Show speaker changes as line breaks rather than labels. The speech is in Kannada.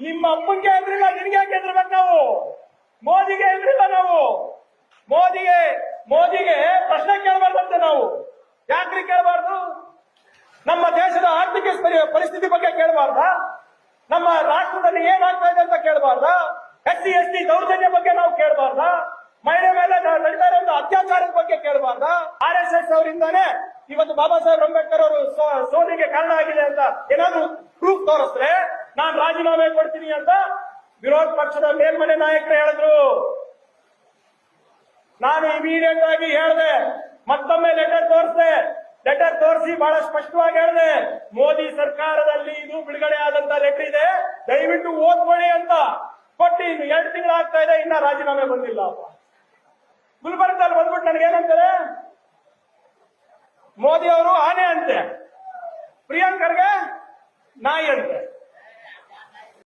ನಿಮ್ಮ ಅಪ್ಪಂಗೆ ಎದ್ರಿಲ್ಲ, ನಿನ್ಗೆ ಯಾಕೆ ಎದ್ರಬೇಕು ನಾವು? ಮೋದಿಗೆ ಎದ್ರಿಲ್ಲ ನಾವು. ಮೋದಿಗೆ ಪ್ರಶ್ನೆ ಕೇಳಬಾರ್ದಂತೆ ನಾವು. ಯಾಕ್ರಿ ಕೇಳಬಾರ್ದು? ನಮ್ಮ ದೇಶದ ಆರ್ಥಿಕ ಪರಿಸ್ಥಿತಿ ಬಗ್ಗೆ ಕೇಳಬಾರ್ದಾ? ನಮ್ಮ ರಾಷ್ಟ್ರದಲ್ಲಿ ಏನಾಗ್ತಾ ಇದೆ ಅಂತ ಕೇಳಬಾರ್ದಾ? SC/ST ದೌರ್ಜನ್ಯ ಬಗ್ಗೆ ನಾವು ಕೇಳಬಾರ್ದಾ? ಮಹಿಳೆ ಮೇಲೆ ನಡೀತಾ ಇರೋ ಅತ್ಯಾಚಾರದ ಬಗ್ಗೆ ಕೇಳಬಾರ್ದಾ? RSS ಅವರಿಂದಾನೇ ಇವತ್ತು ಬಾಬಾ ಸಾಹೇಬ್ ಅಂಬೇಡ್ಕರ್ ಅವರು ಸೋಲಿಗೆ ಕಾರಣ ಆಗಿದೆ ಅಂತ ಏನಾದ್ರು ಪ್ರೂಫ್ ತೋರಿಸ್ರೆ ನಾನು ರಾಜೀನಾಮೆ ಕೊಡ್ತೀನಿ ಅಂತ ವಿರೋಧ ಪಕ್ಷದ ಮೇಲ್ಮನೆ ನಾಯಕರು ಹೇಳಿದ್ರು. ನಾನು ಇಮಿಡಿಯೇಟ್ ಆಗಿ ಹೇಳಿದೆ, ಮತ್ತೊಮ್ಮೆ ಲೆಟರ್ ತೋರಿಸಿ ಬಹಳ ಸ್ಪಷ್ಟವಾಗಿ ಹೇಳಿದೆ, ಮೋದಿ ಸರ್ಕಾರದಲ್ಲಿ ಇದು ಬಿಡುಗಡೆ ಆದಂತ ಲೆಟರ್ ಇದೆ, ದಯವಿಟ್ಟು ಓದ್ಕೊಳ್ಳಿ ಅಂತ ಕೊಟ್ಟು ಇನ್ನು 2 ತಿಂಗಳಾಗ್ತಾ ಇದೆ, ಇನ್ನ ರಾಜೀನಾಮೆ ಬಂದಿಲ್ಲ. ಗುಲ್ಬರ್ಗದಲ್ಲಿ ಬಂದ್ಬಿಟ್ಟು ನನಗೇನಂತಾರೆ, ಮೋದಿ ಅವರು ಆನೆ ಅಂತೆ, ಪ್ರಿಯಾಂಕರ್ಗೆ ನಾಯಿ ಅಂತೆ.